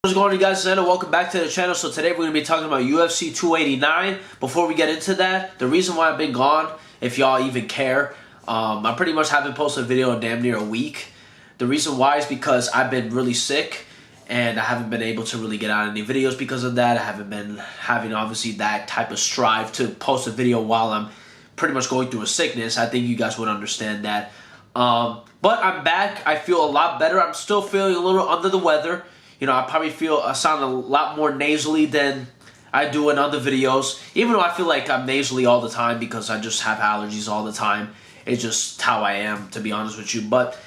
What's going on, you guys? And welcome back to the channel. So today we're going to be talking about UFC 289. Before we get into that, the reason why I've been gone, if y'all even care, I pretty much haven't posted a video in damn near a week. The reason why is because I've been really sick and I haven't been able to really get out any videos because of that. I haven't been having obviously that type of strive to post a video while I'm pretty much going through a sickness. I think you guys would understand that. But I'm back. I feel a lot better. I'm still feeling a little under the weather. You know, I probably sound a lot more nasally than I do in other videos. Even though I feel like I'm nasally all the time because I just have allergies all the time. It's just how I am, to be honest with you. But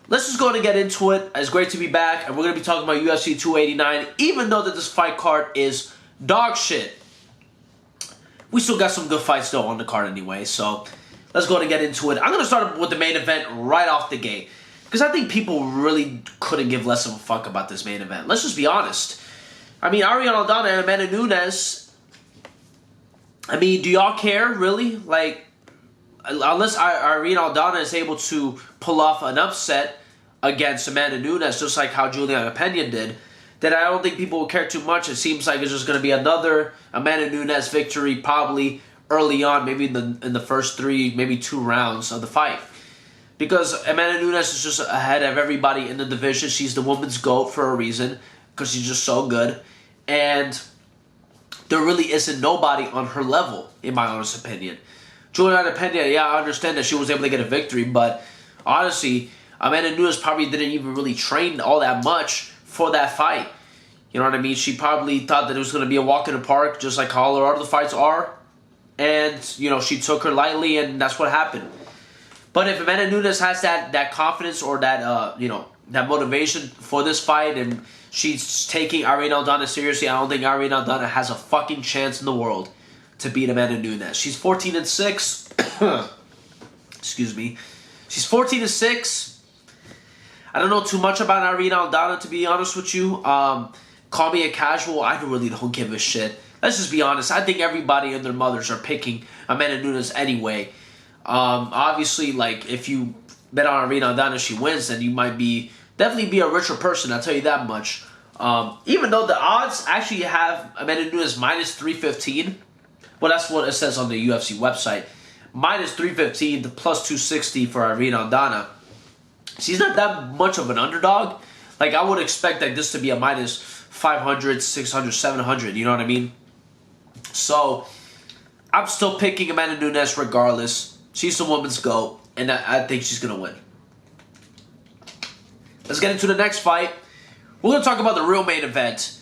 let's just go ahead and get into it. It's great to be back. And we're going to be talking about UFC 289. Even though that this fight card is dog shit, we still got some good fights though on the card anyway. So let's go ahead and get into it. I'm going to start with the main event right off the gate, because I think people really couldn't give less of a fuck about this main event. Let's just be honest. I mean, Ariane Aldana and Amanda Nunes, I mean, do y'all care, really? Like, unless Ariane Aldana is able to pull off an upset against Amanda Nunes, just like how Juliana Pena did, then I don't think people will care too much. It seems like it's just going to be another Amanda Nunes victory, probably early on, maybe in the first 3, maybe 2 rounds of the fight. Because Amanda Nunes is just ahead of everybody in the division. She's the woman's GOAT for a reason, because she's just so good. And there really isn't nobody on her level, in my honest opinion. Juliana Pena, yeah, I understand that she was able to get a victory, but honestly, Amanda Nunes probably didn't even really train all that much for that fight. You know what I mean? She probably thought that it was going to be a walk in the park, just like all her other fights are. And, you know, she took her lightly, and that's what happened. But if Amanda Nunes has that confidence or that, you know, that motivation for this fight, and she's taking Ariane Aldana seriously, I don't think Ariane Aldana has a fucking chance in the world to beat Amanda Nunes. She's 14-6. Excuse me. She's 14-6. I don't know too much about Ariane Aldana, to be honest with you. Call me a casual. I really don't give a shit. Let's just be honest. I think everybody and their mothers are picking Amanda Nunes anyway. Obviously, like, if you bet on Ariane Aldana, she wins, then you might definitely be a richer person, I'll tell you that much. Even though the odds actually have Amanda Nunes minus 315. Well, that's what it says on the UFC website. Minus 315 to plus 260 for Ariane Aldana. She's not that much of an underdog. Like, I would expect like this to be a minus 500, 600, 700, you know what I mean? So, I'm still picking Amanda Nunes regardless. She's the woman's GOAT, and I think she's going to win. Let's get into the next fight. We're going to talk about the real main event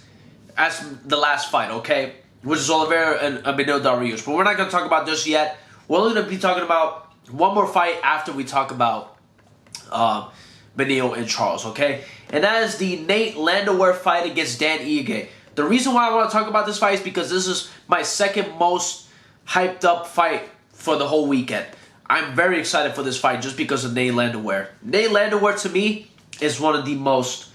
as the last fight, okay? Which is Oliveira and Beneil Dariush. But we're not going to talk about this yet. We're only going to be talking about one more fight after we talk about Beneil and Charles, okay? And that is the Nate Landwehr fight against Dan Ige. The reason why I want to talk about this fight is because this is my second most hyped up fight for the whole weekend. I'm very excited for this fight just because of Nate Landwehr. Nate Landwehr, to me, is one of the most...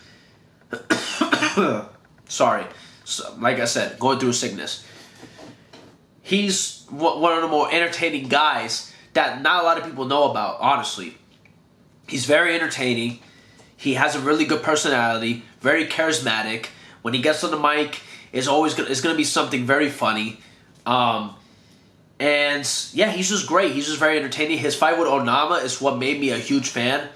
Sorry. So, like I said, going through a sickness. He's one of the more entertaining guys that not a lot of people know about, honestly. He's very entertaining. He has a really good personality, very charismatic. When he gets on the mic, it's gonna be something very funny. And yeah, he's just great. He's just very entertaining. His fight with Onama is what made me a huge fan.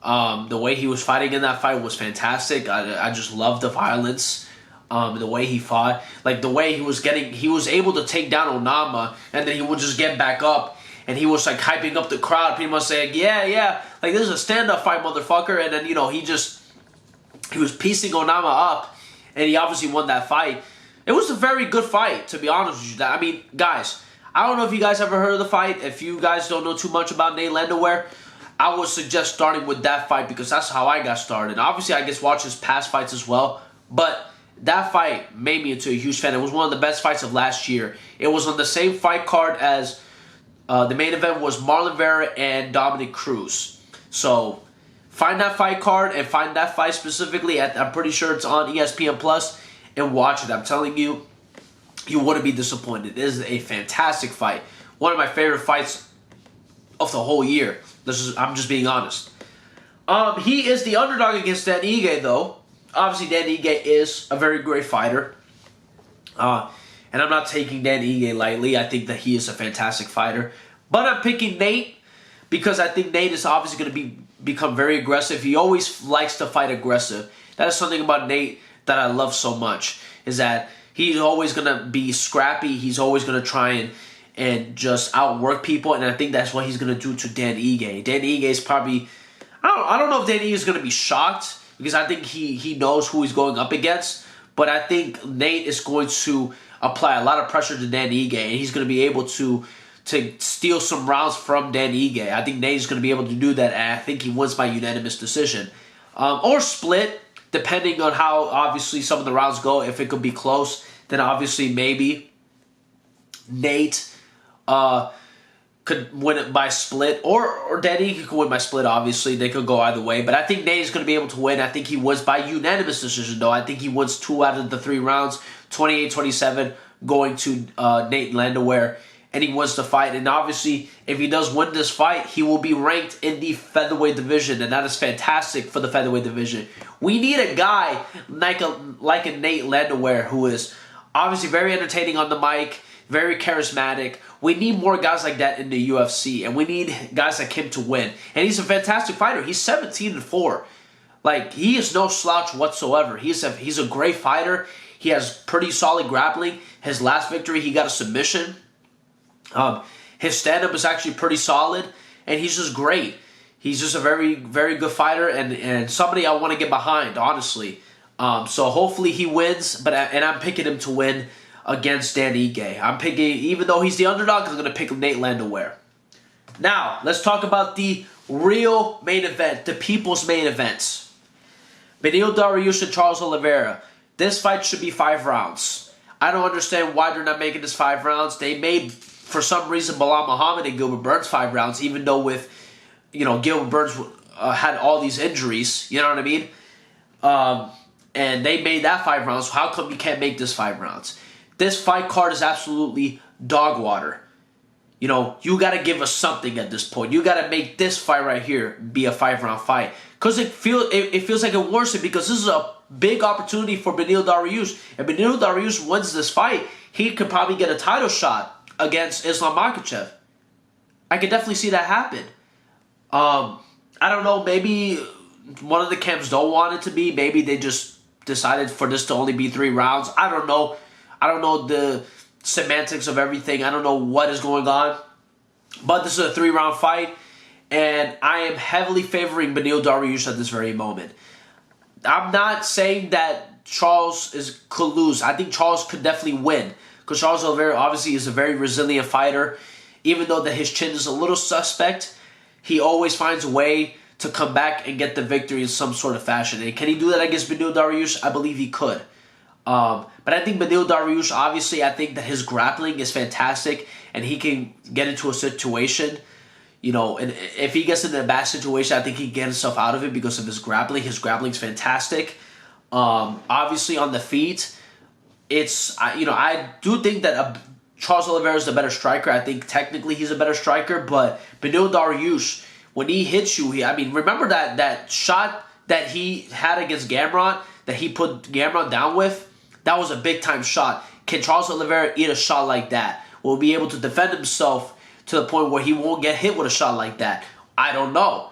The way he was fighting in that fight was fantastic. I just loved the violence. The way he fought, like the way he was able to take down Onama, and then he would just get back up, and he was like hyping up the crowd, pretty much saying, yeah, like this is a stand-up fight, motherfucker. And then, you know, he was piecing Onama up, and he obviously won that fight. It was a very good fight, to be honest with you. I mean, guys, I don't know if you guys ever heard of the fight. If you guys don't know too much about Nate Landwehr, I would suggest starting with that fight because that's how I got started. Obviously, I guess watch his past fights as well, but that fight made me into a huge fan. It was one of the best fights of last year. It was on the same fight card as the main event was Marlon Vera and Dominic Cruz. So find that fight card and find that fight specifically. I'm pretty sure it's on ESPN Plus, and watch it. I'm telling you, you wouldn't be disappointed. It is a fantastic fight. One of my favorite fights of the whole year. I'm just being honest. He is the underdog against Dan Ige, though. obviously Dan Ige is a very great fighter. And I'm not taking Dan Ige lightly. I think that he is a fantastic fighter. But I'm picking Nate because I think Nate is obviously going to become very aggressive. He always likes to fight aggressive. That is something about Nate that I love so much, is that he's always going to be scrappy. He's always going to try and just outwork people, and I think that's what he's going to do to Dan Ige. Dan Ige is probably... I don't know if Dan Ige is going to be shocked, because I think he knows who he's going up against, but I think Nate is going to apply a lot of pressure to Dan Ige, and he's going to be able to steal some rounds from Dan Ige. I think Nate is going to be able to do that, and I think he wins by unanimous decision. Or split, depending on how, obviously, some of the rounds go. If it could be close, then obviously maybe Nate could win it by split, or Dan Ige could win by split, obviously. They could go either way, but I think Nate is going to be able to win. I think he wins by unanimous decision, though. I think he wins 2 out of the 3 rounds, 28-27, going to Nate Landwehr, and he wins the fight. And obviously, if he does win this fight, he will be ranked in the featherweight division, and that is fantastic for the featherweight division. We need a guy like a Nate Landwehr, who is obviously very entertaining on the mic, very charismatic. We need more guys like that in the UFC, and we need guys like him to win. And he's a fantastic fighter. He's 17-4. Like, he is no slouch whatsoever. He's a great fighter. He has pretty solid grappling. His last victory, he got a submission. His stand-up is actually pretty solid, and he's just great. He's just a very, very good fighter, and somebody I want to get behind, honestly. So hopefully he wins, and I'm picking him to win against Dan Ige. I'm picking, even though he's the underdog, I'm going to pick Nate Landwehr. Now, let's talk about the real main event, the people's main events. Beneil Dariush and Charles Oliveira. This fight should be 5 rounds. I don't understand why they're not making this 5 rounds. They made, for some reason, Belal Muhammad and Gilbert Burns 5 rounds, even though Gilbert Burns had all these injuries. You know what I mean? And they made that 5 rounds. So how come you can't make this 5 rounds? This fight card is absolutely dog water. You got to give us something at this point. You got to make this fight right here be a 5-round fight. Because it feels like it warrants it, because this is a big opportunity for Beneil Dariush. If Beneil Dariush wins this fight, he could probably get a title shot against Islam Makhachev. I could definitely see that happen. I don't know, maybe one of the camps don't want it to be. Maybe they just decided for this to only be 3 rounds. I don't know. I don't know the semantics of everything. I don't know what is going on. But this is a 3-round fight, and I am heavily favoring Beneil Dariush at this very moment. I'm not saying that Charles could lose. I think Charles could definitely win, because Charles Oliveira obviously is a very resilient fighter. Even though that his chin is a little suspect, he always finds a way to come back and get the victory in some sort of fashion. And can he do that against Beneil Dariush? I believe he could. But I think Beneil Dariush, obviously, I think that his grappling is fantastic, and he can get into a situation, and if he gets in a bad situation, I think he can get himself out of it because of his grappling. His grappling is fantastic. Obviously, on the feet, I do think that Charles Oliveira is the better striker. I think technically he's a better striker, but Beneil Dariush, when he hits you, remember that shot that he had against Gamrot, that he put Gamrot down with? That was a big-time shot. Can Charles Oliveira eat a shot like that? Will he be able to defend himself to the point where he won't get hit with a shot like that? I don't know.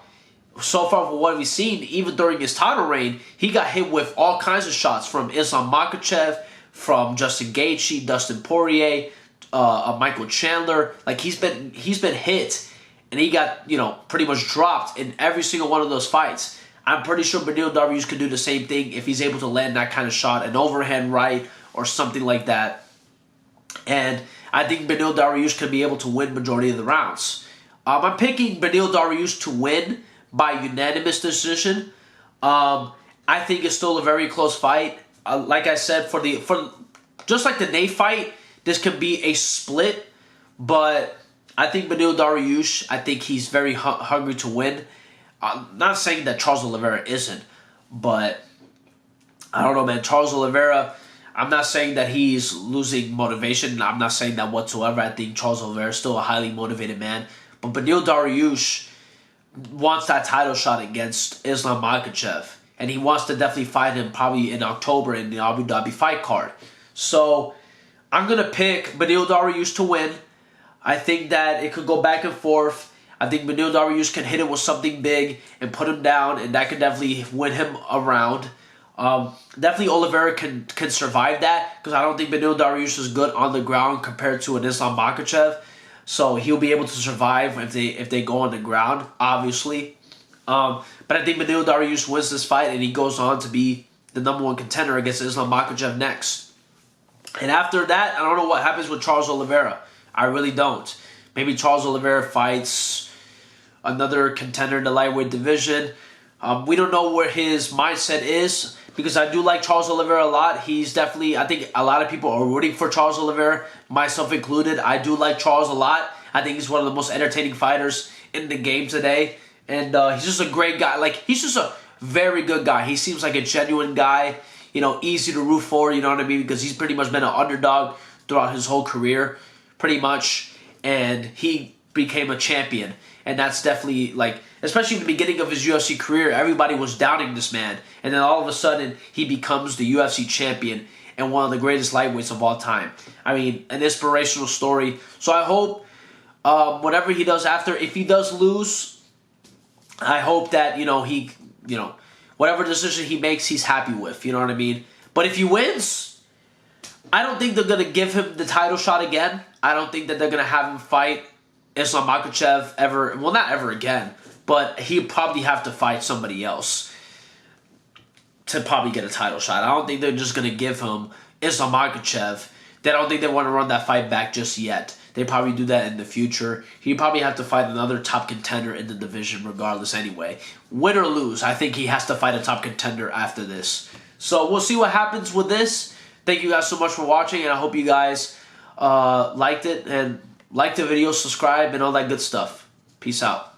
So far, from what we've seen, even during his title reign, he got hit with all kinds of shots from Islam Makhachev, from Justin Gaethje, Dustin Poirier, Michael Chandler. Like, he's been hit, and he got pretty much dropped in every single one of those fights. I'm pretty sure Beneil Dariush could do the same thing if he's able to land that kind of shot, an overhand right or something like that. And I think Beneil Dariush could be able to win majority of the rounds. I'm picking Beneil Dariush to win by unanimous decision. I think it's still a very close fight. Like I said, for just like the Nate fight, this could be a split. But I think Beneil Dariush, I think he's very hungry to win. I'm not saying that Charles Oliveira isn't, but I don't know, man. Charles Oliveira, I'm not saying that he's losing motivation. I'm not saying that whatsoever. I think Charles Oliveira is still a highly motivated man. But Beneil Dariush wants that title shot against Islam Makhachev. and he wants to definitely fight him probably in October in the Abu Dhabi fight card. So I'm going to pick Beneil Dariush to win. I think that it could go back and forth. I think Beneil Dariush can hit him with something big and put him down, and that could definitely win him a round. Definitely Oliveira can survive that, because I don't think Beneil Dariush is good on the ground compared to an Islam Makhachev. So he'll be able to survive if they go on the ground, obviously. But I think Beneil Dariush wins this fight, and he goes on to be the #1 contender against Islam Makhachev next. And after that, I don't know what happens with Charles Oliveira. I really don't. Maybe Charles Oliveira fights another contender in the lightweight division. We don't know where his mindset is, because I do like Charles Oliveira a lot. He's definitely, I think a lot of people are rooting for Charles Oliveira, myself included. I do like Charles a lot. I think he's one of the most entertaining fighters in the game today. And he's just a great guy. Like, he's just a very good guy. He seems like a genuine guy, you know, easy to root for, you know what I mean? Because he's pretty much been an underdog throughout his whole career, pretty much. And he became a champion. And that's definitely, like, especially in the beginning of his UFC career, everybody was doubting this man. And then all of a sudden, he becomes the UFC champion and one of the greatest lightweights of all time. I mean, an inspirational story. So I hope whatever he does after, if he does lose, I hope that, whatever decision he makes, he's happy with. You know what I mean? But if he wins, I don't think they're going to give him the title shot again. I don't think that they're going to have him fight Islam Makhachev ever. Well, not ever again. But he'll probably have to fight somebody else to probably get a title shot. I don't think they're just going to give him Islam Makhachev. I don't think they want to run that fight back just yet. They probably do that in the future. He'd probably have to fight another top contender in the division regardless anyway. Win or lose, I think he has to fight a top contender after this. So we'll see what happens with this. Thank you guys so much for watching, and I hope you guys liked it. And like the video, subscribe, and all that good stuff. Peace out.